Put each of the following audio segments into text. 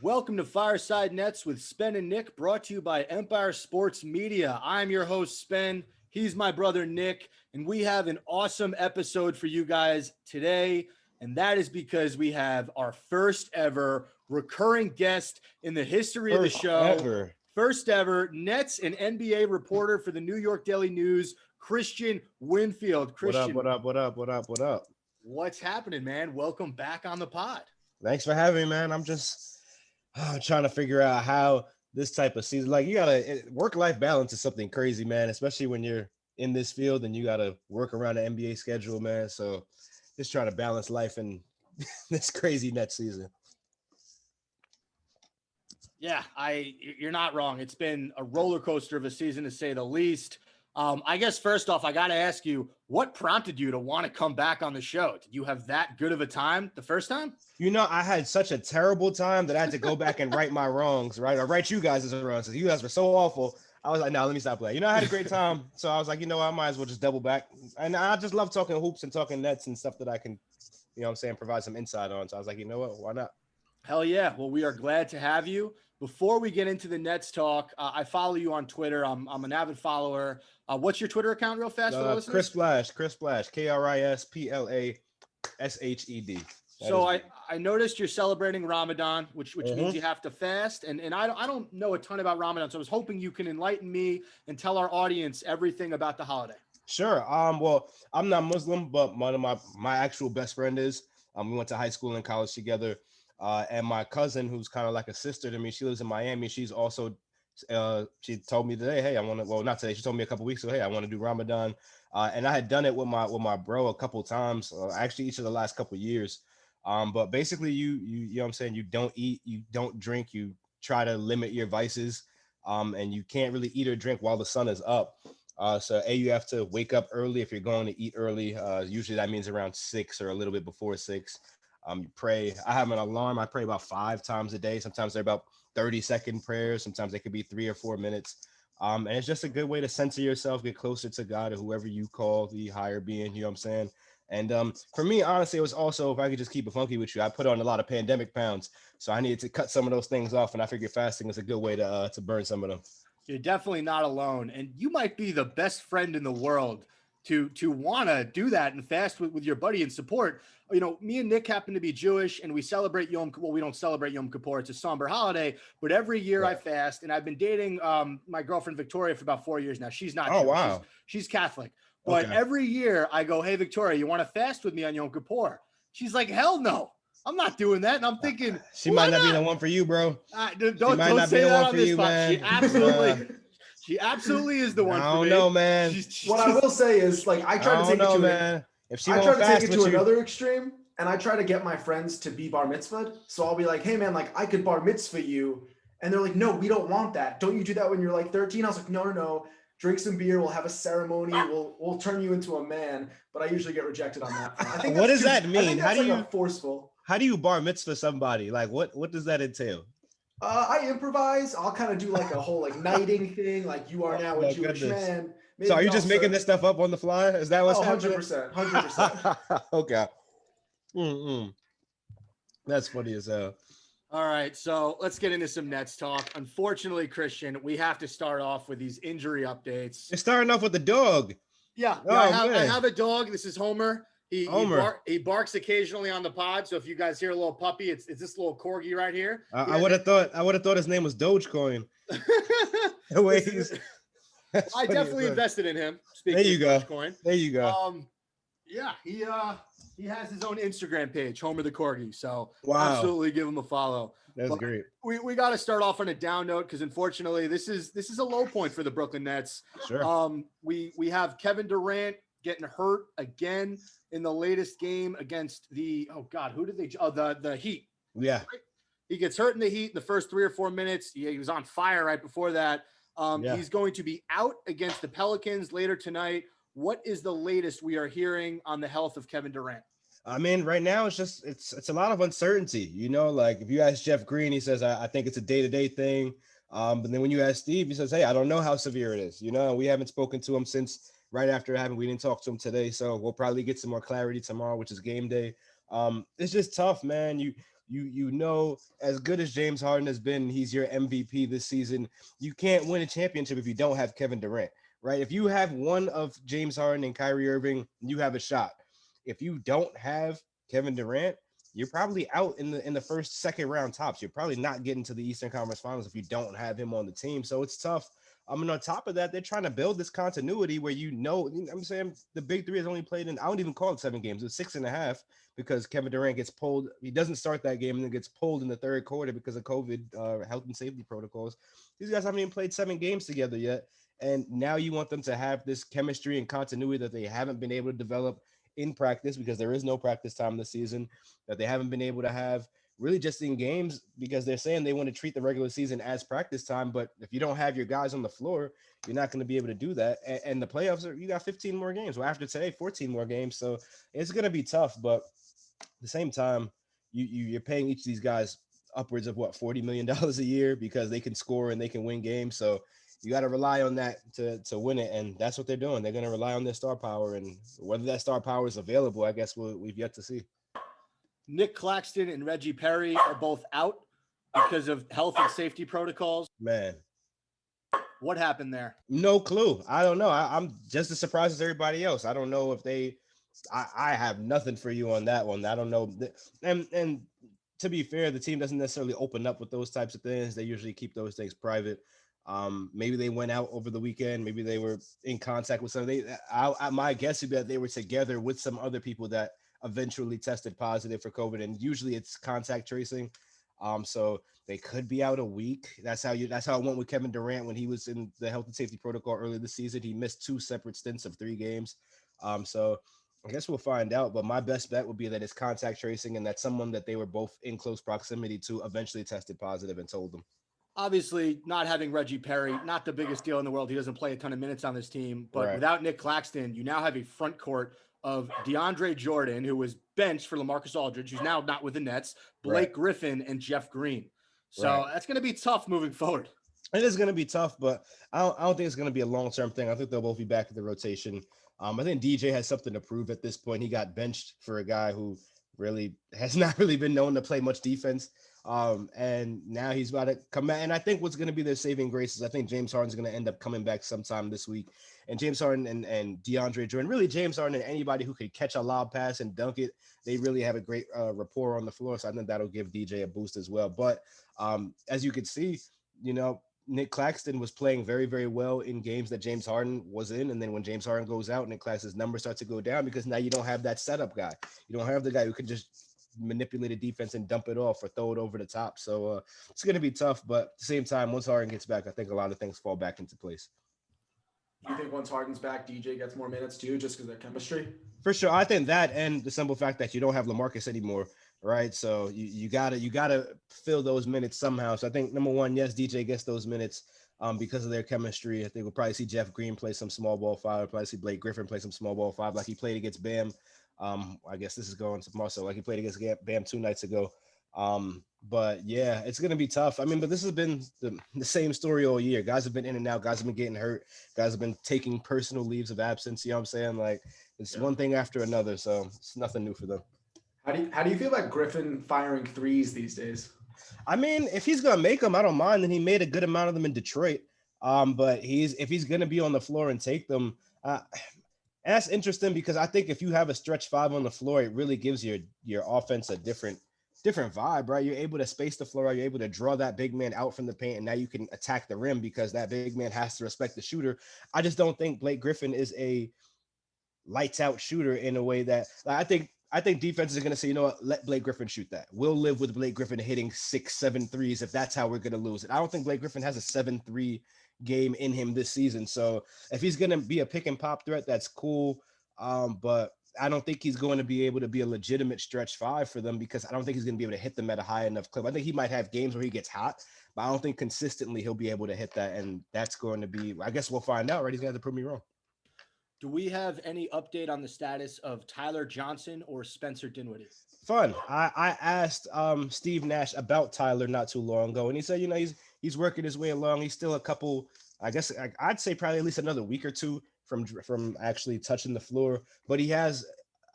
Welcome to Fireside Nets with Spen and Nick, brought to you by Empire Sports Media. I'm your host, Spen. He's my brother, Nick, and we have an awesome episode for you guys today, and that is because we have our first ever recurring guest in the history of the show. First ever Nets and NBA reporter for the New York Daily News, Kristian Winfield. Kristian, What up? what's happening, man? Welcome back on the pod. Thanks for having me, man. I'm just trying to figure out how this type of season, like, you gotta work-life balance is something crazy, man, especially when you're in this field and you gotta work around the NBA schedule, man. So just trying to balance life in this crazy net season. Yeah, you're not wrong. It's been a roller coaster of a season, to say the least. I guess first off, I got to ask you, what prompted you to want to come back on the show? Did you have that good of a time the first time? You know, I had such a terrible time that I had to go back and right my wrongs, right? Or write you guys' wrongs. You guys were so awful. I was like, no, let me stop playing. You know, I had a great time. So I was like, you know, I might as well just double back. And I just love talking hoops and talking nets and stuff that I can, you know what I'm saying, provide some insight on. So I was like, you know what? Why not? Hell yeah. Well, we are glad to have you. Before we get into the Nets talk, I follow you on Twitter. I'm an avid follower. What's your Twitter account real fast for the listeners? Chris Splash, KRISPLASHED. So I noticed you're celebrating Ramadan, which means you have to fast. And I don't know a ton about Ramadan, so I was hoping you can enlighten me and tell our audience everything about the holiday. Sure. Well, I'm not Muslim, but one of my actual best friend is. We went to high school and college together. And my cousin, who's kind of like a sister to me, she lives in Miami. She's also, she told me today, hey, I want to, well, not today. She told me a couple weeks ago, hey, I want to do Ramadan. And I had done it with my bro a couple times, actually each of the last couple of years. But basically you know what I'm saying? You don't eat, you don't drink, you try to limit your vices. And you can't really eat or drink while the sun is up. So you have to wake up early if you're going to eat early. Usually that means around 6 or a little bit before 6. You pray. I have an alarm. I pray about 5 times a day. Sometimes they're about 30-second prayers. Sometimes they could be 3 or 4 minutes. And it's just a good way to center yourself, get closer to God or whoever you call the higher being, you know what I'm saying? And for me, honestly, it was also, if I could just keep it funky with you, I put on a lot of pandemic pounds. So I needed to cut some of those things off. And I figured fasting was a good way to burn some of them. You're definitely not alone. And you might be the best friend in the world to want to do that and fast with your buddy and support. You know, me and Nick happen to be Jewish, and we celebrate Yom Kippur. Well, we don't celebrate Yom Kippur. It's a somber holiday, but every year right. I fast, and I've been dating my girlfriend, Victoria, for about 4 years now. She's not Jewish. Wow. She's Catholic. But every year I go, hey, Victoria, you want to fast with me on Yom Kippur? She's like, hell no. I'm not doing that. And I'm thinking, she might not be the one for you, bro. Don't say that on this podcast. She absolutely is the one for me. I don't know, man. What I will say is, like, I try to take it to another extreme, and I try to get my friends to be bar mitzvahed. So I'll be like, hey, man, like, I could bar mitzvah you. And they're like, no, we don't want that. Don't you do that when you're like 13? I was like, no. Drink some beer. We'll have a ceremony. We'll turn you into a man. But I usually get rejected on that. I think what does that mean? How do you forceful? How do you bar mitzvah somebody? Like, what does that entail? I improvise. I'll kind of do like a whole like knighting thing. Like, you are now a Jewish man. Maybe so are you just making this stuff up on the fly? Is that what's happening? 100%. Okay. That's funny as hell. All right, so let's get into some Nets talk. Unfortunately, Kristian, we have to start off with these injury updates. You're starting off with the dog. Yeah, I have a dog. This is Homer. He barks occasionally on the pod. So if you guys hear a little puppy, it's this little corgi right here. I would have thought his name was Dogecoin. I definitely invested in him. There you go. Dogecoin. There you go. Yeah, he has his own Instagram page, Homer the Corgi. So absolutely give him a follow. That's great. We got to start off on a down note because unfortunately this is a low point for the Brooklyn Nets. Sure. We have Kevin Durant getting hurt again in the latest game against the the Heat. Yeah. He gets hurt in the Heat in the first 3 or 4 minutes. He was on fire right before that. He's going to be out against the Pelicans later tonight. What is the latest we are hearing on the health of Kevin Durant? I mean, right now it's a lot of uncertainty. You know, like if you ask Jeff Green, he says, I think it's a day-to-day thing. But then when you ask Steve, he says, hey, I don't know how severe it is. You know, we haven't spoken to him since right after it happened. We didn't talk to him today. So we'll probably get some more clarity tomorrow, which is game day. It's just tough, man. You know, as good as James Harden has been, he's your MVP this season. You can't win a championship if you don't have Kevin Durant, right? If you have one of James Harden and Kyrie Irving, you have a shot. If you don't have Kevin Durant, you're probably out in the first, second round tops. You're probably not getting to the Eastern Conference Finals if you don't have him on the team. So it's tough. I mean, on top of that, they're trying to build this continuity where I'm saying the big three has only played in, I don't even call it 7 games. It's 6.5 because Kevin Durant gets pulled. He doesn't start that game and then gets pulled in the third quarter because of COVID health and safety protocols. These guys haven't even played 7 games together yet. And now you want them to have this chemistry and continuity that they haven't been able to develop in practice because there is no practice time this season, that they haven't been able to have really just in games because they're saying they want to treat the regular season as practice time. But if you don't have your guys on the floor, you're not going to be able to do that. And the playoffs you got 15 more games. Well, after today, 14 more games. So it's going to be tough. But at the same time, you're paying each of these guys upwards of $40 million a year because they can score and they can win games. So you got to rely on that to win it. And that's what they're doing. They're going to rely on their star power, and whether that star power is available, I guess we've yet to see. Nick Claxton and Reggie Perry are both out because of health and safety protocols. Man, what happened there? No clue. I don't know. I'm just as surprised as everybody else. I don't know if I have nothing for you on that one. I don't know. And to be fair, the team doesn't necessarily open up with those types of things. They usually keep those things private. Maybe they went out over the weekend. Maybe they were in contact with somebody. My guess would be that they were together with some other people that eventually tested positive for COVID, and usually it's contact tracing. So they could be out a week. That's how it went with Kevin Durant when he was in the health and safety protocol earlier this season. He missed 2 separate stints of 3 games. So I guess we'll find out. But my best bet would be that it's contact tracing and that someone that they were both in close proximity to eventually tested positive and told them. Obviously, not having Reggie Perry, not the biggest deal in the world. He doesn't play a ton of minutes on this team. But Right. Without Nick Claxton, you now have a front court of DeAndre Jordan, who was benched for Lamarcus Aldridge, who's now not with the Nets, Blake Griffin, and Jeff Green. So that's going to be tough moving forward. It is going to be tough, but I don't think it's going to be a long-term thing. I think they'll both be back in the rotation. I think DJ has something to prove at this point. He got benched for a guy who really has not really been known to play much defense. And now he's about to come back. And I think what's going to be their saving grace is I think James Harden's going to end up coming back sometime this week. And James Harden and DeAndre Jordan, really James Harden and anybody who could catch a lob pass and dunk it, they really have a great rapport on the floor. So I think that'll give DJ a boost as well. But as you can see, Nick Claxton was playing very, very well in games that James Harden was in. And then when James Harden goes out, Nick Claxton's numbers start to go down because now you don't have that setup guy. You don't have the guy who can just manipulate a defense and dump it off or throw it over the top. So it's going to be tough. But at the same time, once Harden gets back, I think a lot of things fall back into place. Do you think once Harden's back, DJ gets more minutes too, just because of their chemistry? For sure. I think that and the simple fact that you don't have Lamarcus anymore, right? So you gotta fill those minutes somehow. So I think number one, yes, DJ gets those minutes because of their chemistry. I think we'll probably see Jeff Green play some small ball 5. We'll probably see Blake Griffin play some small ball 5 like he played against Bam. I guess this is going tomorrow, so like he played against Bam 2 nights ago. But yeah, it's going to be tough. I mean, but this has been the same story all year. Guys have been in and out. Guys have been getting hurt. Guys have been taking personal leaves of absence. You know what I'm saying? Like it's one thing after another. So it's nothing new for them. How do you feel about Griffin firing threes these days? I mean, if he's going to make them, I don't mind. And he made a good amount of them in Detroit. But if he's going to be on the floor and take them, and that's interesting because I think if you have a stretch 5 on the floor, it really gives your offense a different vibe, right? You're able to space the floor. You're able to draw that big man out from the paint, and now you can attack the rim because that big man has to respect the shooter. I just don't think Blake Griffin is a lights out shooter in a way that I think defenses are going to say, you know what, let Blake Griffin shoot that. We'll live with Blake Griffin hitting 6-7 threes if that's how we're going to lose it. I don't think Blake Griffin has a 7-3 game in him this season. So if he's going to be a pick and pop threat, that's cool. But I don't think he's going to be able to be a legitimate stretch 5 for them because I don't think he's going to be able to hit them at a high enough clip. I think he might have games where he gets hot, but I don't think consistently he'll be able to hit that. And that's going to be, I guess we'll find out, right? He's going to have to prove me wrong. Do we have any update on the status of Tyler Johnson or Spencer Dinwiddie? Fun. I asked Steve Nash about Tyler not too long ago, and he said, he's working his way along. He's still a couple, I guess I'd say probably at least another week or two from actually touching the floor, but he has,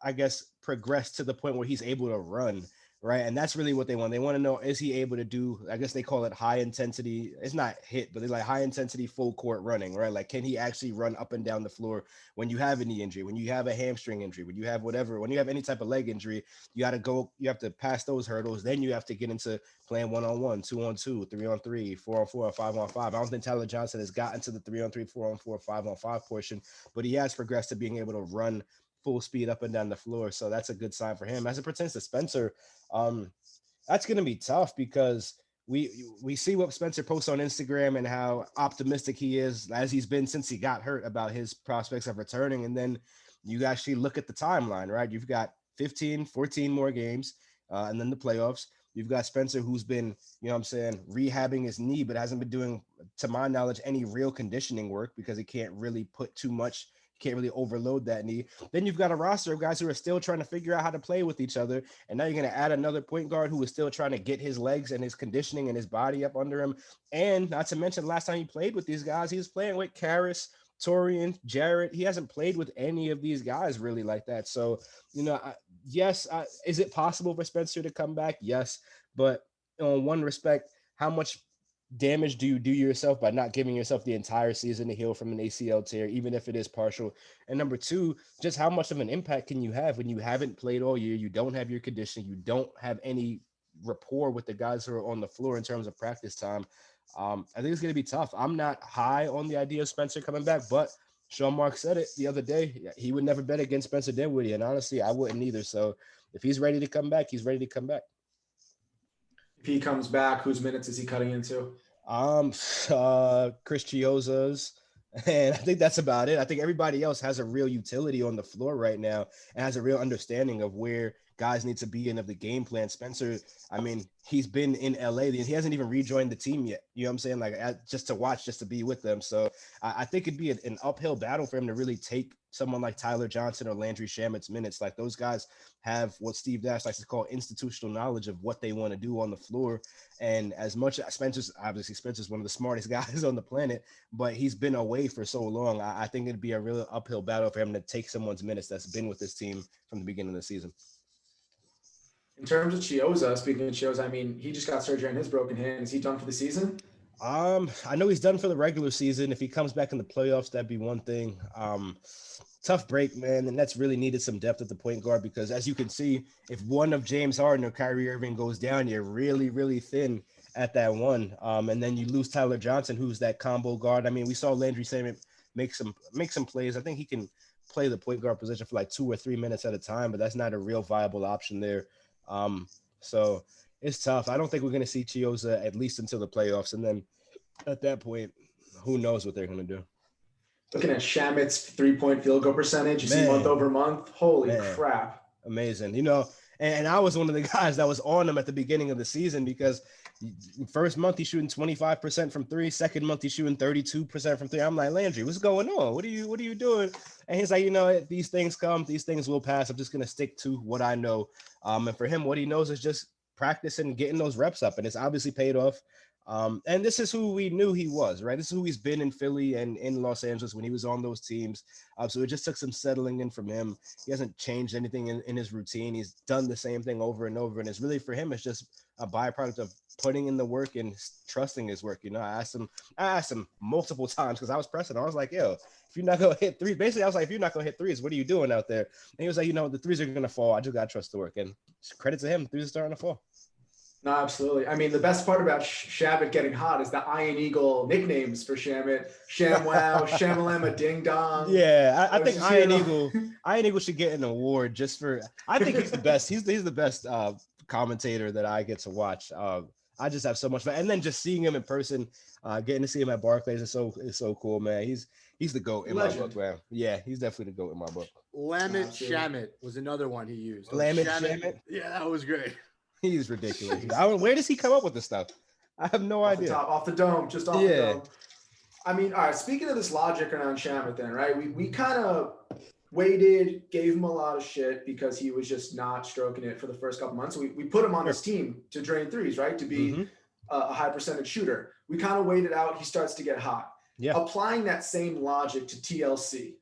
I guess, progressed to the point where he's able to run, right? And that's really what they want. They want to know, is he able to do, I guess they call it high intensity. It's not hit, but they're like high intensity full court running, right? Like, can he actually run up and down the floor when you have a knee injury, when you have a hamstring injury, when you have whatever, when you have any type of leg injury, you have to pass those hurdles. Then you have to get into playing 1-on-1, 2-on-2, 3-on-3, 4-on-4, 5-on-5. I don't think Tyler Johnson has gotten to the 3-on-3, 4-on-4, 5-on-5 portion, but he has progressed to being able to run full speed up and down the floor. So that's a good sign for him. As it pertains to Spencer, that's going to be tough because we see what Spencer posts on Instagram and how optimistic he is, as he's been since he got hurt, about his prospects of returning. And then you actually look at the timeline, right? You've got 14 more games, and then the playoffs. You've got Spencer, who's been, rehabbing his knee, but hasn't been doing, to my knowledge, any real conditioning work because he can't really put too much, can't really overload that knee. Then you've got a roster of guys who are still trying to figure out how to play with each other. And now you're going to add another point guard who is still trying to get his legs and his conditioning and his body up under him. And not to mention, last time he played with these guys, he was playing with Karras, Torian, Jarrett. He hasn't played with any of these guys really like that. So, is it possible for Spencer to come back? Yes. But on one respect, how much damage do you do yourself by not giving yourself the entire season to heal from an ACL tear, even if it is partial? And number two, just how much of an impact can you have when you haven't played all year? You don't have your conditioning. You don't have any rapport with the guys who are on the floor in terms of practice time. I think it's going to be tough. I'm not high on the idea of Spencer coming back, but Sean Mark said it the other day. He would never bet against Spencer Dinwiddie, and honestly, I wouldn't either. So if he's ready to come back, he's ready to come back. If he comes back, whose minutes is he cutting into? Chris Chioza's, and I think that's about it. I think everybody else has a real utility on the floor right now and has a real understanding of where guys need to be and of the game plan. Spencer, I mean, he's been in LA. He hasn't even rejoined the team yet. You know what I'm saying? Like, just to watch, just to be with them. So I think it'd be an uphill battle for him to really take someone like Tyler Johnson or Landry Shamit's minutes. Like, those guys have what Steve Nash likes to call institutional knowledge of what they want to do on the floor. And as much as Spencer's one of the smartest guys on the planet, but he's been away for so long. I think it'd be a real uphill battle for him to take someone's minutes that's been with this team from the beginning of the season. In terms of Chioza, speaking of Chioza, I mean, he just got surgery on his broken hand. Is he done for the season? I know he's done for the regular season. If he comes back in the playoffs, that'd be one thing. Tough break, man, and that's really needed some depth at the point guard because, as you can see, if one of James Harden or Kyrie Irving goes down, you're really, really thin at that one. And then you lose Tyler Johnson, who's that combo guard. I mean, we saw Landry Shamet make some plays. I think he can play the point guard position for like 2 or 3 minutes at a time, but that's not a real viable option there. So it's tough. I don't think we're going to see Chioza at least until the playoffs. And then at that point, who knows what they're going to do. Looking at Shamit's 3-point field goal percentage, you see month over month. Holy crap. Amazing. And I was one of the guys that was on him at the beginning of the season because first month he's shooting 25% from three. Second month he's shooting 32% from three. I'm like, Landry, what's going on? What are you doing? And he's like, these things come, these things will pass. I'm just going to stick to what I know. And for him, what he knows is just practicing and getting those reps up. And it's obviously paid off. And this is who we knew he was, right? This is who he's been in Philly and in Los Angeles when he was on those teams. So it just took some settling in from him. He hasn't changed anything in his routine. He's done the same thing over and over. And it's really, for him, it's just a byproduct of putting in the work and trusting his work. I asked him multiple times because I was pressing. I was like, yo, if you're not going to hit threes, basically I was like, if you're not going to hit threes, what are you doing out there? And he was like, the threes are going to fall. I just got to trust the work. And credit to him, threes are starting to fall. No, absolutely. I mean, the best part about Shabbat getting hot is the Iron Eagle nicknames for Shamit. ShamWow, Shamalama Ding Dong. Yeah, I think Iron Eagle should get an award just for, I think he's the best. He's the best commentator that I get to watch. I just have so much fun. And then just seeing him in person, getting to see him at Barclays is so cool, man. He's the GOAT in my book, man. Yeah, he's definitely the GOAT in my book. Lamit Shamit was another one he used. Lamit Shamit? Yeah, that was great. He's ridiculous. Where does he come up with this stuff? I have no idea. Off the dome, just off the dome. I mean, all right, speaking of this logic around Shamit then, right? We kind of waited, gave him a lot of shit because he was just not stroking it for the first couple months. So we put him on this team to drain threes, right? To be a high percentage shooter. We kind of waited out. He starts to get hot. Yeah. Applying that same logic to TLC.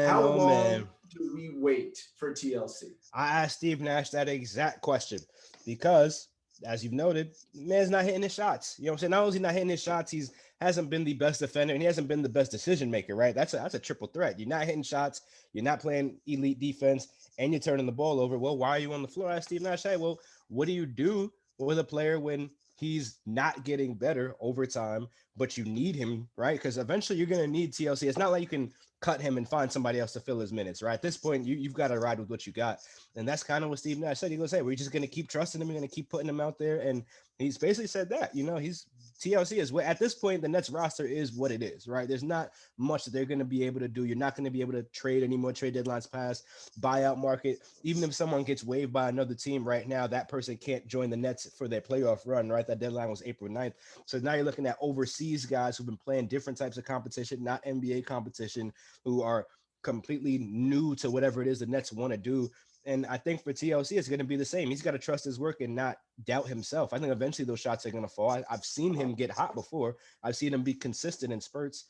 How long do we wait for TLC? I asked Steve Nash that exact question. because, as you've noted, man's not hitting his shots. You know what I'm saying? Not only is he not hitting his shots, he's hasn't been the best defender and he hasn't been the best decision maker, right? That's a triple threat. You're not hitting shots, you're not playing elite defense, and you're turning the ball over. Well, why are you on the floor? Asked Steve Nash. Hey, well, what do you do with a player when he's not getting better over time, but you need him, right? Because eventually you're going to need TLC. It's not like you can cut him and find somebody else to fill his minutes, right? At this point, you've got to ride with what you got. And that's kind of what Steve Nash said. He goes, hey, we're just going to keep trusting him. We're going to keep putting him out there. And he's basically said that, he's TLC is at this point, the Nets roster is what it is, right? There's not much that they're going to be able to do. You're not going to be able to trade anymore. Trade deadlines pass, buyout market. Even if someone gets waived by another team right now, that person can't join the Nets for their playoff run, right? That deadline was April 9th. So now you're looking at overseas guys who've been playing different types of competition, not NBA competition, who are completely new to whatever it is the Nets want to do. And I think for TLC, it's going to be the same. He's got to trust his work and not doubt himself. I think eventually those shots are going to fall. I've seen him get hot before. I've seen him be consistent in spurts.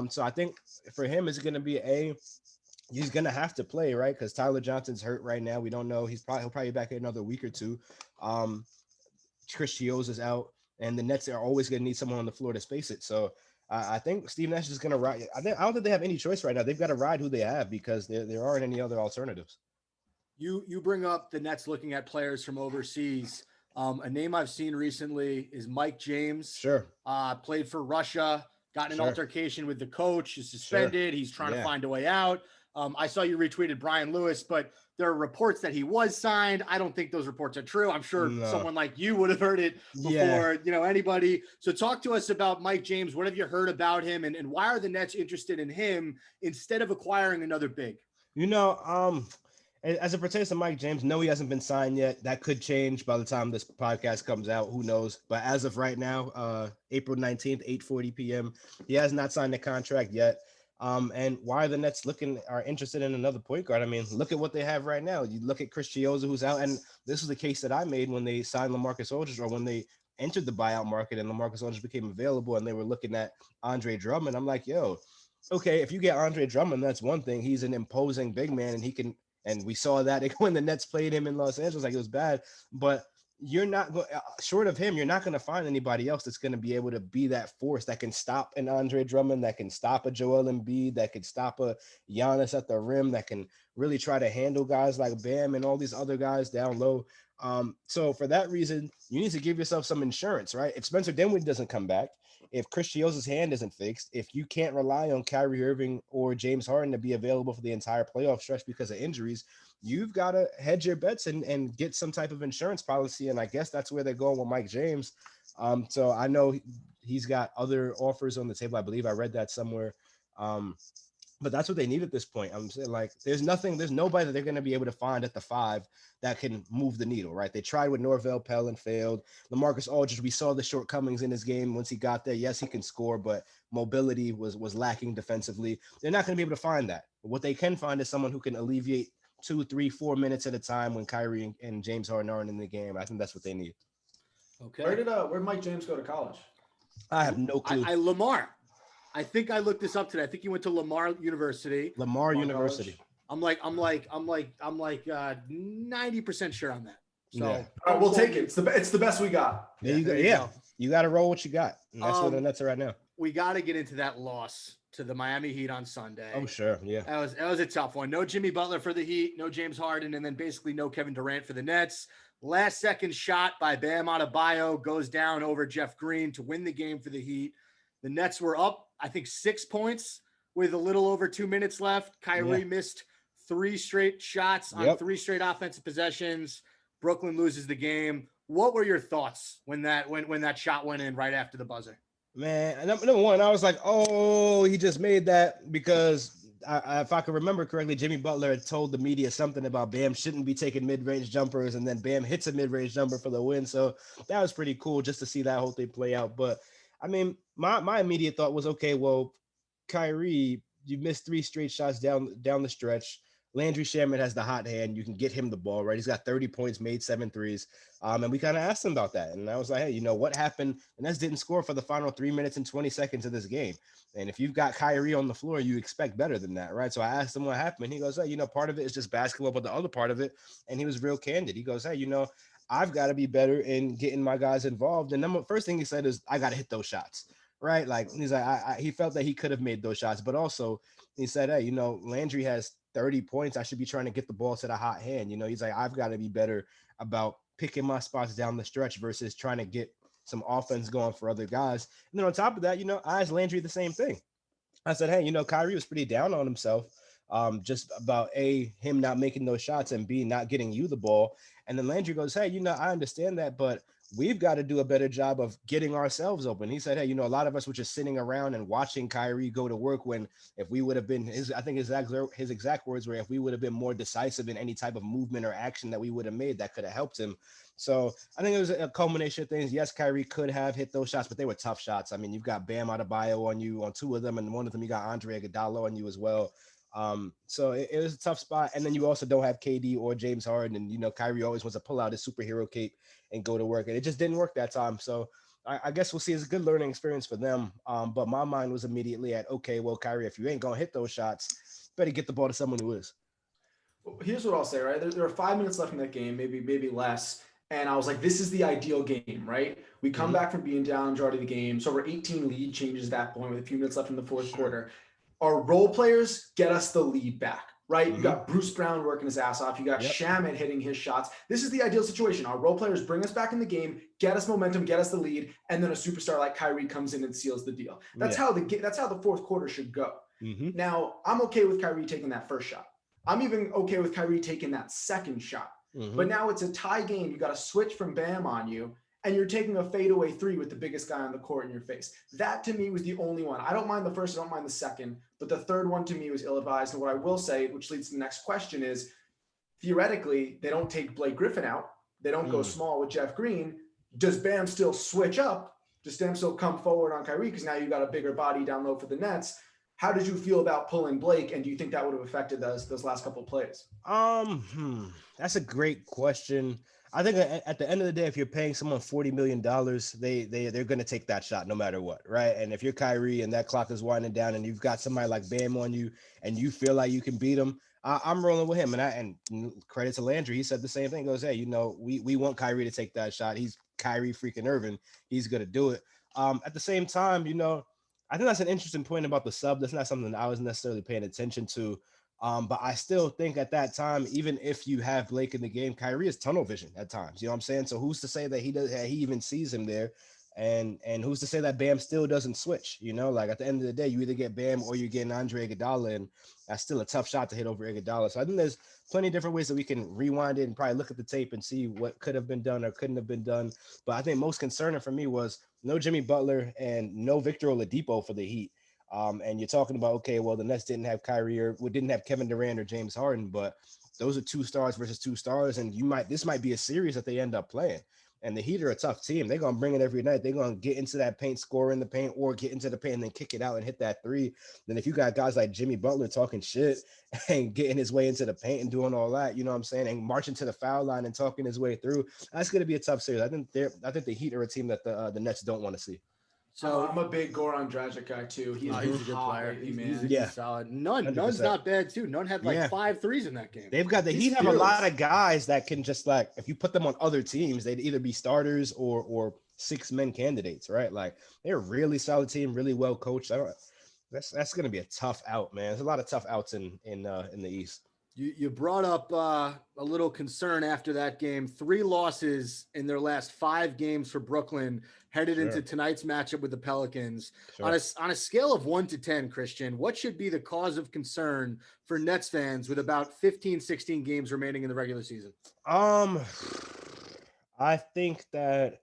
So I think for him, it's going to be he's going to have to play, right? Because Tyler Johnson's hurt right now. We don't know. He'll probably be back in another week or two. Chris Chioza's out, and the Nets are always going to need someone on the floor to space it. So I think Steve Nash is going to ride. I don't think they have any choice right now. They've got to ride who they have because there aren't any other alternatives. You bring up the Nets looking at players from overseas. A name I've seen recently is Mike James. Sure. Played for Russia, got in an altercation with the coach, is suspended. He's trying to find a way out. I saw you retweeted Brian Lewis, but there are reports that he was signed. I don't think those reports are true. I'm sure someone like you would have heard it before, anybody. So talk to us about Mike James. What have you heard about him, and why are the Nets interested in him instead of acquiring another big? As it pertains to Mike James, no, he hasn't been signed yet. That could change by the time this podcast comes out. Who knows? But as of right now, April 19th, 8:40 p.m., he has not signed the contract yet. And why the Nets are interested in another point guard? I mean, look at what they have right now. You look at Chris Chioza, who's out, and this was the case that I made when they signed Lamarcus Aldridge, or when they entered the buyout market and Lamarcus Aldridge became available, and they were looking at Andre Drummond. I'm like, okay, if you get Andre Drummond, that's one thing. He's an imposing big man, and he can. And we saw that when the Nets played him in Los Angeles, like it was bad. But you're not short of him, you're not going to find anybody else that's going to be able to be that force that can stop an Andre Drummond, that can stop a Joel Embiid, that can stop a Giannis at the rim, that can really try to handle guys like Bam and all these other guys down low. So for that reason, you need to give yourself some insurance, right? If Spencer Dinwiddie doesn't come back, if Chris Chioza's hand isn't fixed, if you can't rely on Kyrie Irving or James Harden to be available for the entire playoff stretch because of injuries, you've got to hedge your bets and get some type of insurance policy. And I guess that's where they're going with Mike James. So I know he's got other offers on the table. I believe I read that somewhere. But that's what they need at this point. I'm saying, like, there's nobody that they're going to be able to find at the 5 that can move the needle, right? They tried with Norvell Pell and failed. Lamarcus Aldridge, we saw the shortcomings in his game once he got there. Yes, he can score, but mobility was lacking defensively. They're not going to be able to find that. But what they can find is someone who can alleviate 2, 3, 4 minutes at a time when Kyrie and James Harden aren't in the game. I think that's what they need. Okay. Where did Mike James go to college? I have no clue. Lamar. I think I looked this up today. I think he went to Lamar University. Lamar University. College. I'm like 90% sure on that. So all right, we'll take it. It's the best we got. There you go. You got to roll what you got. And that's where the Nets are right now. We got to get into that loss to the Miami Heat on Sunday. Oh, sure. Yeah. That was a tough one. No Jimmy Butler for the Heat, no James Harden, and then basically no Kevin Durant for the Nets. Last second shot by Bam Adebayo goes down over Jeff Green to win the game for the Heat. The Nets were up, I think, 6 points with a little over 2 minutes left. Kyrie missed 3 straight shots on 3 straight offensive possessions. Brooklyn loses the game. What were your thoughts when that shot went in right after the buzzer? Man, number one, I was like, oh, he just made that because if I can remember correctly, Jimmy Butler had told the media something about Bam shouldn't be taking mid-range jumpers, and then Bam hits a mid-range jumper for the win. So that was pretty cool just to see that whole thing play out. But I mean, my immediate thought was, okay, well, Kyrie, you missed 3 straight shots down the stretch. Landry Shamet has the hot hand. You can get him the ball, right? He's got 30 points, made 7 threes. And we kind of asked him about that. And I was like, hey, what happened? And Nets didn't score for the final 3 minutes and 20 seconds of this game. And if you've got Kyrie on the floor, you expect better than that, right? So I asked him what happened. He goes, hey, part of it is just basketball, but the other part of it, and he was real candid. He goes, hey, I've got to be better in getting my guys involved. And then the first thing he said is, I got to hit those shots, right? Like he's like, he felt that he could have made those shots, but also he said, hey, Landry has 30 points. I should be trying to get the ball to the hot hand. He's like, I've got to be better about picking my spots down the stretch versus trying to get some offense going for other guys. And then on top of that, I asked Landry the same thing. I said, hey, Kyrie was pretty down on himself, just about him not making those shots and B, not getting you the ball. And then Landry goes, hey, I understand that, but we've got to do a better job of getting ourselves open. He said, hey, a lot of us were just sitting around and watching Kyrie go to work when if we would have been his exact words were, if we would have been more decisive in any type of movement or action that we would have made, that could have helped him. So I think it was a culmination of things. Yes, Kyrie could have hit those shots, but they were tough shots. I mean, you've got Bam Adebayo on you on two of them, and one of them you got Andre Iguodala on you as well. So it was a tough spot. And then you also don't have KD or James Harden, and Kyrie always wants to pull out his superhero cape and go to work, and it just didn't work that time. So I guess we'll see. It's a good learning experience for them. But my mind was immediately at, okay, well, Kyrie, if you ain't gonna hit those shots, better get the ball to someone who is. Here's what I'll say, right? There are 5 minutes left in that game, maybe less. And I was like, this is the ideal game, right? We come back from being down majority of the game. So we're 18 lead changes at that point with a few minutes left in the fourth quarter. Our role players get us the lead back, right? You got Bruce Brown working his ass off. You got Shamet hitting his shots. This is the ideal situation. Our role players bring us back in the game, get us momentum, get us the lead, and then a superstar like Kyrie comes in and seals the deal. That's how the fourth quarter should go. Now, I'm okay with Kyrie taking that first shot. I'm even okay with Kyrie taking that second shot. But now it's a tie game. You got to switch from Bam on you, and you're taking a fadeaway three with the biggest guy on the court in your face. That to me was the only one. I don't mind the first, I don't mind the second, but the third one to me was ill-advised. And what I will say, which leads to the next question, is theoretically, they don't take Blake Griffin out. They don't go small with Jeff Green. Does Bam still switch up? Does Bam still come forward on Kyrie? Because now you got a bigger body down low for the Nets. How did you feel about pulling Blake, and do you think that would have affected those last couple of plays? That's a great question. I think at the end of the day, if you're paying someone $40 million, they're going to take that shot no matter what, right? And if you're Kyrie and that clock is winding down and you've got somebody like Bam on you and you feel like you can beat him, I'm rolling with him. And credit to Landry, he said the same thing. He goes, hey, we want Kyrie to take that shot. He's Kyrie freaking Irving. He's going to do it. At the same time, I think that's an interesting point about the sub. That's not something that I was necessarily paying attention to. But I still think at that time, even if you have Blake in the game, Kyrie is tunnel vision at times. You know what I'm saying? So who's to say that he even sees him there? And who's to say that Bam still doesn't switch? Like at the end of the day, you either get Bam or you're getting Andre Iguodala, and that's still a tough shot to hit over Iguodala. So I think there's plenty of different ways that we can rewind it and probably look at the tape and see what could have been done or couldn't have been done. But I think most concerning for me was no Jimmy Butler and no Victor Oladipo for the Heat. And you're talking about, okay, well, the Nets didn't have Kyrie or didn't have Kevin Durant or James Harden, but those are 2 stars versus 2 stars. And this might be a series that they end up playing. And the Heat are a tough team. They're going to bring it every night. They're going to get into that paint, score in the paint, or get into the paint and then kick it out and hit that three. Then if you got guys like Jimmy Butler talking shit and getting his way into the paint and doing all that, you know what I'm saying, and marching to the foul line and talking his way through, that's going to be a tough series. I think the Heat are a team that the Nets don't want to see. So I'm a big Goran Dragic guy too. He's a good player. Man. He's solid. None's not bad too. None had like 5 threes in that game. They've got the Heat have a lot of guys that can just like, if you put them on other teams, they'd either be starters or 6-man candidates, right? Like they're a really solid team, really well coached. That's going to be a tough out, man. There's a lot of tough outs in the East. You brought up a little concern after that game. 3 losses in their last 5 games for Brooklyn, headed into tonight's matchup with the Pelicans. On a scale of 1 to 10, Kristian, what should be the cause of concern for Nets fans with about 15, 16 games remaining in the regular season? I think that,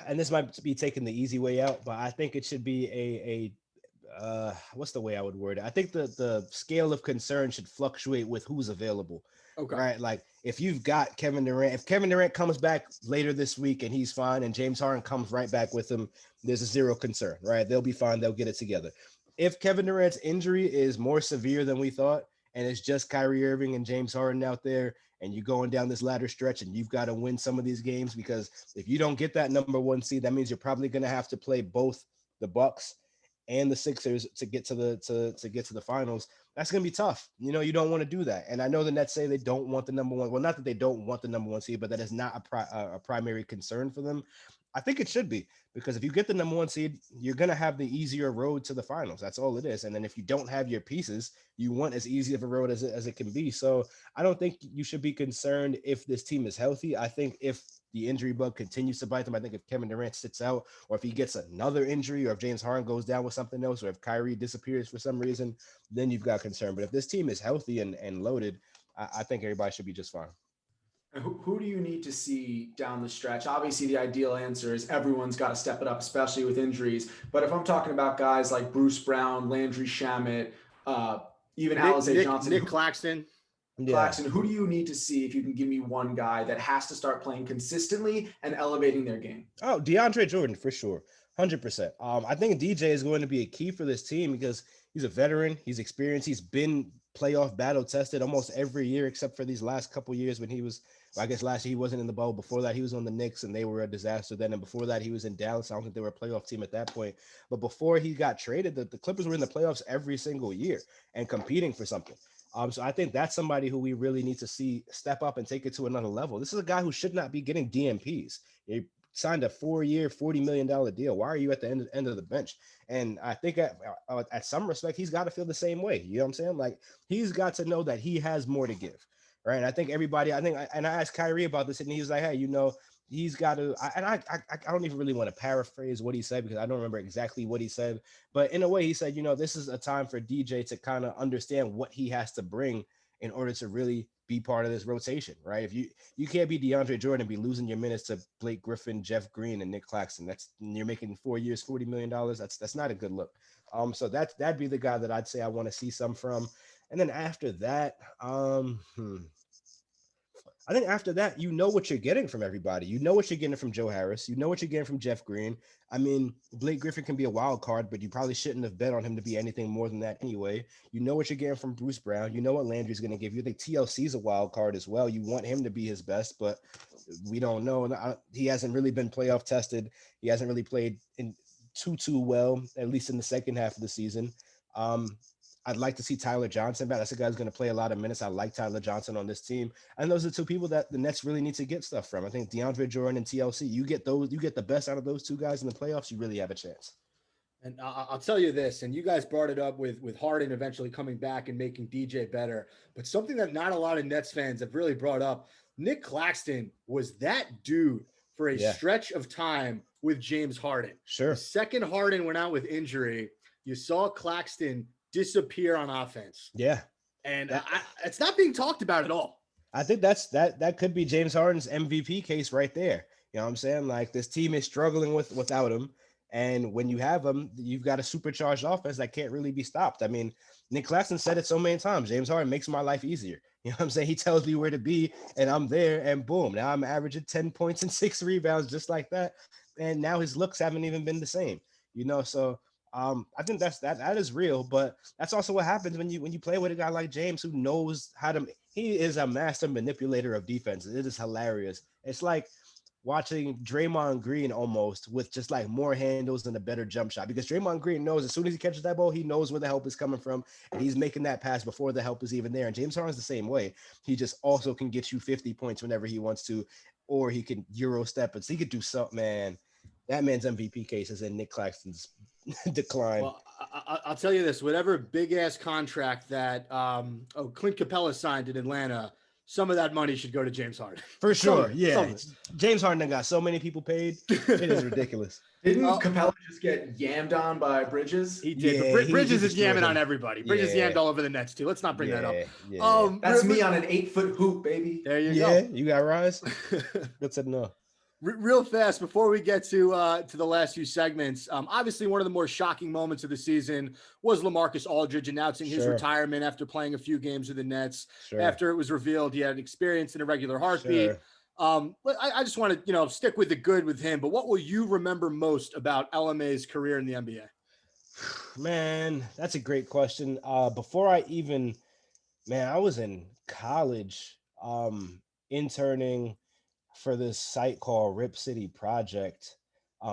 and this might be taking the easy way out, but I think it should be what's the way I would word it? I think the scale of concern should fluctuate with who's available. Okay. Right. Like if you've got Kevin Durant, if Kevin Durant comes back later this week and he's fine and James Harden comes right back with him, there's a zero concern, right? They'll be fine. They'll get it together. If Kevin Durant's injury is more severe than we thought, and it's just Kyrie Irving and James Harden out there, and you're going down this ladder stretch and you've got to win some of these games, because if you don't get that number 1 seed, that means you're probably going to have to play both the Bucks and the Sixers to get to the finals, that's going to be tough. You know, you don't want to do that. And I know the Nets say they don't want the number one. Well, not that they don't want the number one seed, but that is not a primary concern for them. I think it should be, because if you get the number one seed, you're going to have the easier road to the finals. That's all it is. And then if you don't have your pieces, you want as easy of a road as it can be. So I don't think you should be concerned if this team is healthy. I think if the injury bug continues to bite them, I think if Kevin Durant sits out, or if he gets another injury, or if James Harden goes down with something else, or if Kyrie disappears for some reason, then you've got concern. But if this team is healthy and loaded, I think everybody should be just fine. Who do you need to see down the stretch? Obviously, the ideal answer is everyone's got to step it up, especially with injuries. But if I'm talking about guys like Bruce Brown, Landry Shamet, even Alize Johnson, Nick Claxton. Claxton, who do you need to see if you can give me one guy that has to start playing consistently and elevating their game? Oh, DeAndre Jordan, for sure. 100%. I think DJ is going to be a key for this team because he's a veteran. He's experienced. He's been playoff battle tested almost every year, except for these last couple years when he was, I guess last year he wasn't in the bubble. Before that, he was on the Knicks and they were a disaster then. And before that, he was in Dallas. I don't think they were a playoff team at that point. But before he got traded, the Clippers were in the playoffs every single year and competing for something. So I think that's somebody who we really need to see step up and take it to another level. This is a guy who should not be getting DMPs. He signed a 4-year, $40 million deal. Why are you at the end of the bench? And I think at some respect, he's got to feel the same way. You know what I'm saying? Like, he's got to know that he has more to give, right? And I think everybody, I asked Kyrie about this, and he was like, hey, you know, he's got to, I don't even really want to paraphrase what he said because I don't remember exactly what he said, but in a way he said, you know, this is a time for DJ to kind of understand what he has to bring in order to really be part of this rotation, right? If you can't be DeAndre Jordan and be losing your minutes to Blake Griffin, Jeff Green, and Nick Claxton. You're making 4 years, $40 million. That's not a good look. So that'd be the guy that I'd say I want to see some from. And then after that, I think after that, you know what you're getting from everybody. You know what you're getting from Joe Harris. You know what you're getting from Jeff Green. I mean, Blake Griffin can be a wild card, but you probably shouldn't have bet on him to be anything more than that anyway. You know what you're getting from Bruce Brown. You know what Landry's going to give you. I think TLC's a wild card as well. You want him to be his best, but we don't know. He hasn't really been playoff tested. He hasn't really played in too well, at least in the second half of the season. I'd like to see Tyler Johnson back. That's a guy who's going to play a lot of minutes. I like Tyler Johnson on this team. And those are two people that the Nets really need to get stuff from. I think DeAndre Jordan and TLC, you get the best out of those two guys in the playoffs, you really have a chance. And I'll tell you this, and you guys brought it up with Harden eventually coming back and making DJ better, but something that not a lot of Nets fans have really brought up, Nick Claxton was that dude for a stretch of time with James Harden. Sure. The second Harden went out with injury, you saw Claxton disappear on offense. Yeah. And it's not being talked about at all. I think that could be James Harden's MVP case right there. You know what I'm saying? Like, this team is struggling without him. And when you have him, you've got a supercharged offense that can't really be stopped. I mean, Nick Claxton said it so many times. James Harden makes my life easier. You know what I'm saying? He tells me where to be and I'm there, and boom, now I'm averaging 10 points and 6 rebounds just like that. And now his looks haven't even been the same, you know? So I think that is real, but that's also what happens when you play with a guy like James who knows how to. He is a master manipulator of defense. It is hilarious. It's like watching Draymond Green almost with just like more handles and a better jump shot, because Draymond Green knows as soon as he catches that ball, he knows where the help is coming from, and he's making that pass before the help is even there. And James Harden's the same way. He just also can get you 50 points whenever he wants to, or he can Euro step it. So he could do something, man. That man's MVP case is in Nick Claxton's decline. Well, I'll tell you this, whatever big ass contract that Clint Capella signed in Atlanta, some of that money should go to James Harden. For sure. James Harden got so many people paid. It is ridiculous. Didn't Capella just get yammed on by Bridges? He did. Yeah, but Bridges is yamming on everybody. Bridges yammed all over the Nets too. Let's not bring that up. Yeah. That's me on an 8-foot hoop, baby. There you go. You got Rise? Good to know. Real fast before we get to the last few segments, obviously one of the more shocking moments of the season was Lamarcus Aldridge announcing his retirement after playing a few games with the Nets. After it was revealed he had experience in a regular heartbeat. I just want to stick with the good with him. But what will you remember most about LMA's career in the NBA? Man, that's a great question. Before I was in college, interning for this site called Rip City Project.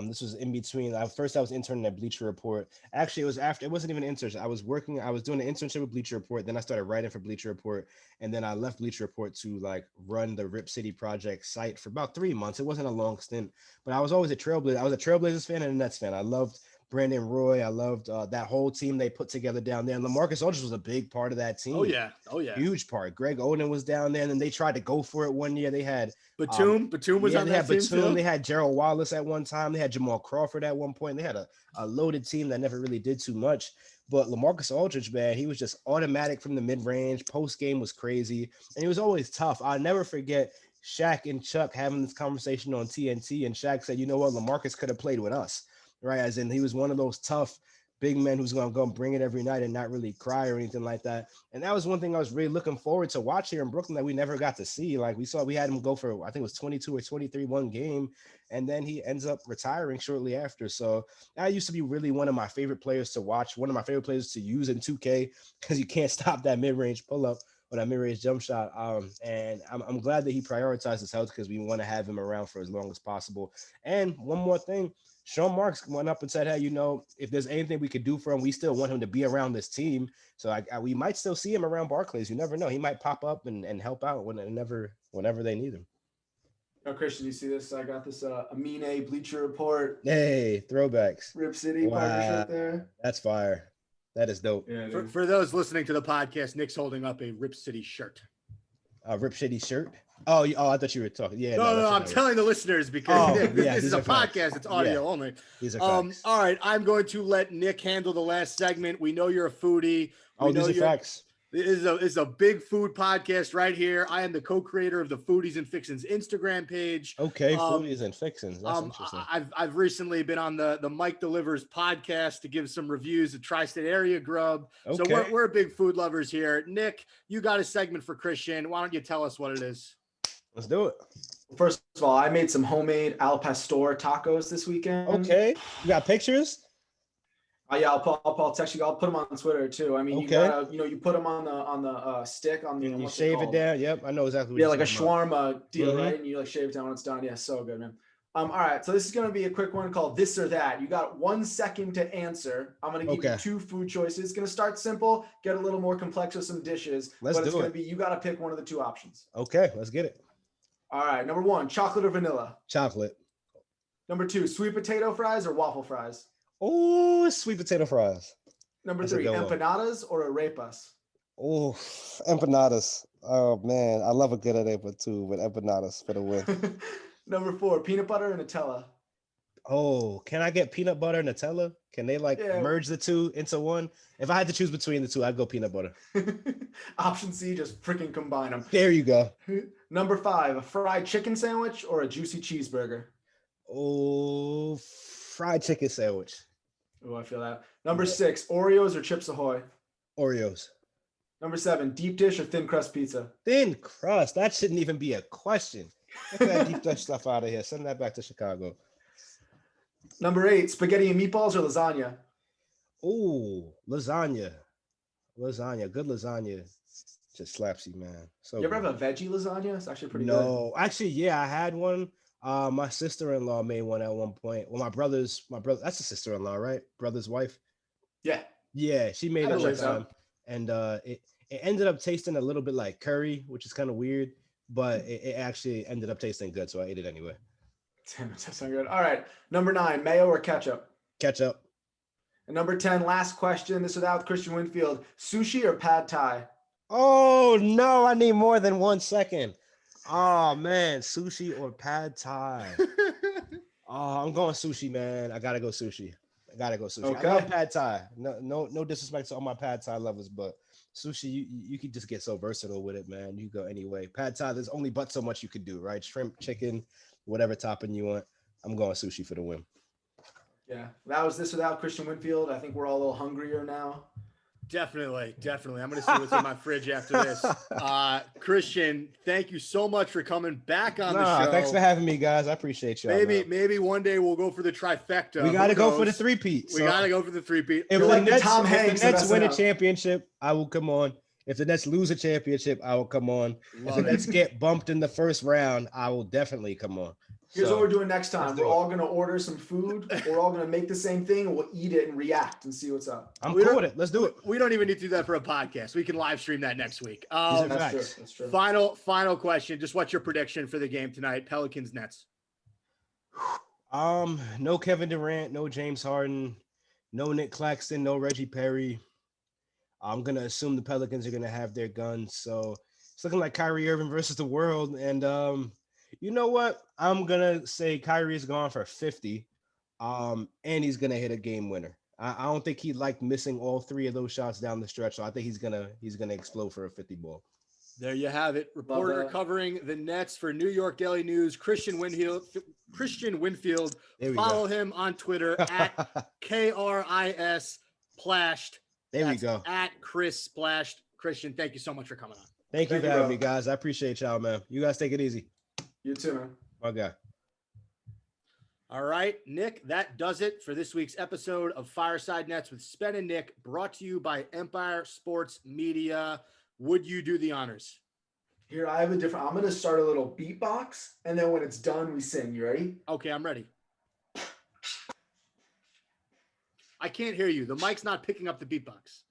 This was in between. First, I was interning at Bleacher Report. Actually, it was after. It wasn't even an internship. I was doing an internship with Bleacher Report. Then I started writing for Bleacher Report, and then I left Bleacher Report to like run the Rip City Project site for about 3 months. It wasn't a long stint, but I was always a Trailblazer. I was a Trailblazers fan and a Nets fan. I loved Brandon Roy. I loved that whole team they put together down there. And Lamarcus Aldridge was a big part of that team. Oh yeah. Huge part. Greg Oden was down there, and then they tried to go for it one year. They had Batum was on that team too. They had Gerald Wallace at one time. They had Jamal Crawford at one point. They had a loaded team that never really did too much. But Lamarcus Aldridge, man, he was just automatic from the mid-range. Post game was crazy, and he was always tough. I'll never forget Shaq and Chuck having this conversation on TNT, and Shaq said, "You know what? Lamarcus could have played with us." Right, as in he was one of those tough big men who's going to go and bring it every night and not really cry or anything like that. And that was one thing I was really looking forward to watch here in Brooklyn that we never got to see. Like we had him go for, I think it was 22 or 23 one game, and then he ends up retiring shortly after. So that used to be really one of my favorite players to watch, one of my favorite players to use in 2K, because you can't stop that mid-range pull-up or that mid-range jump shot. And I'm glad that he prioritized his health, because we want to have him around for as long as possible. And one more thing, Sean Marks went up and said, "Hey, if there's anything we could do for him, we still want him to be around this team. So we might still see him around Barclays. You never know. He might pop up and help out whenever they need him." Oh, Kristian, you see this? I got this Amine Bleacher Report. Hey, throwbacks. Rip City partnership there. That's fire. That is dope. Yeah, for those listening to the podcast, Nick's holding up a Rip City shirt. A Rip City shirt? Oh, I thought you were talking. Yeah. No, I'm telling the listeners because this is a podcast. It's audio only. These are facts. All right, I'm going to let Nick handle the last segment. We know you're a foodie. These are facts. This is a big food podcast right here. I am the co-creator of the Foodies and Fixins Instagram page. Okay, Foodies and Fixins. That's interesting. I've recently been on the Mike Delivers podcast to give some reviews of tri-state area grub. Okay. So we're big food lovers here. Nick, you got a segment for Kristian. Why don't you tell us what it is? Let's do it. First of all, I made some homemade al pastor tacos this weekend. Okay, you got pictures? Yeah, I'll text you. I'll put them on Twitter too. I mean, you gotta, you put them on the stick on the. You shave it down. Yep, I know exactly. Yeah, like a shawarma deal, right? And you like shave it down when it's done. Yeah, so good, man. All right, so this is gonna be a quick one called This or That. You got 1 second to answer. I'm gonna give you 2 food choices. It's gonna start simple, get a little more complex with some dishes. But it's gonna be you gotta pick one of the 2 options. Okay, let's get it. All right, number 1, chocolate or vanilla? Chocolate. Number 2, sweet potato fries or waffle fries? Oh, sweet potato fries. Number 3, empanadas or arepas? Oh, empanadas. Oh man, I love a good arepa too, but empanadas for the win. Number 4, peanut butter or Nutella? Oh, can I get peanut butter and Nutella? Can they merge the 2 into one? If I had to choose between the 2, I'd go peanut butter. Option C, just freaking combine them. There you go. Number 5, a fried chicken sandwich or a juicy cheeseburger? Oh, fried chicken sandwich. Oh, I feel that. Number 6, Oreos or Chips Ahoy? Oreos. Number 7, deep dish or thin crust pizza? Thin crust. That shouldn't even be a question. Get that deep dish stuff out of here. Send that back to Chicago. Number 8, spaghetti and meatballs or lasagna? Oh, lasagna. Lasagna. Good lasagna just slaps you, man. So you ever have a veggie lasagna? It's actually pretty good. No, actually, yeah, I had one. My sister-in-law made one at one point. Well, my brother, that's a sister-in-law, right? Brother's wife. Yeah, she made it one time. And it ended up tasting a little bit like curry, which is kind of weird, but it actually ended up tasting good, so I ate it anyway. Damn, it does sound good. All right, number 9, mayo or ketchup? Ketchup. And number 10, last question. This is with Kristian Winfield. Sushi or pad thai? Oh no, I need more than 1 second. Oh man, sushi or pad thai? Oh, I'm going sushi, man. I gotta go sushi. Okay. I love pad thai. No disrespect to all my pad thai lovers, but sushi, you can just get so versatile with it, man. You go anyway. Pad thai, there's only but so much you could do, right? Shrimp, chicken, whatever topping you want. I'm going sushi for the win. Yeah, that was This Without Kristian Winfield. I think we're all a little hungrier now. Definitely. I'm going to see what's in my fridge after this. Kristian, thank you so much for coming back on the show. Thanks for having me, guys. I appreciate you. Maybe one day we'll go for the trifecta. We got to go for the three-peat. We got to go for the three-peat. If the Nets win a championship, I will come on. If the Nets lose a championship, I will come on. If the Nets get bumped in the first round, I will definitely come on. Here's what we're doing next time. We're all gonna order some food. We're all gonna make the same thing, and we'll eat it and react and see what's up. I'm cool with it. Let's do it. We don't even need to do that for a podcast. We can live stream that next week. That's true. Final question. Just what's your prediction for the game tonight? Pelicans Nets. No Kevin Durant, no James Harden, no Nick Claxton, no Reggie Perry. I'm gonna assume the Pelicans are gonna have their guns. So it's looking like Kyrie Irving versus the world. And you know what? I'm gonna say Kyrie's gone for 50. And he's gonna hit a game winner. I don't think he liked missing all 3 of those shots down the stretch. So I think he's gonna explode for a 50 ball. There you have it. Reporter covering the Nets for New York Daily News, Kristian Winfield. Follow him on Twitter at KRIS Splashed. There we go. At Chris Splashed. Kristian, thank you so much for coming on. Thank you for having me, guys. I appreciate y'all, man. You guys take it easy. You too, man. My guy. All right, Nick, that does it for this week's episode of Fireside Nets with Spen and Nick, brought to you by Empire Sports Media. Would you do the honors? Here, I have I'm going to start a little beatbox, and then when it's done, we sing. You ready? Okay, I'm ready. I can't hear you. The mic's not picking up the beatbox.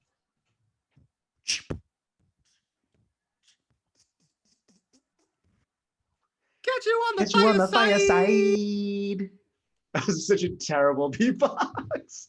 Catch you on the fireside. That was such a terrible beatbox.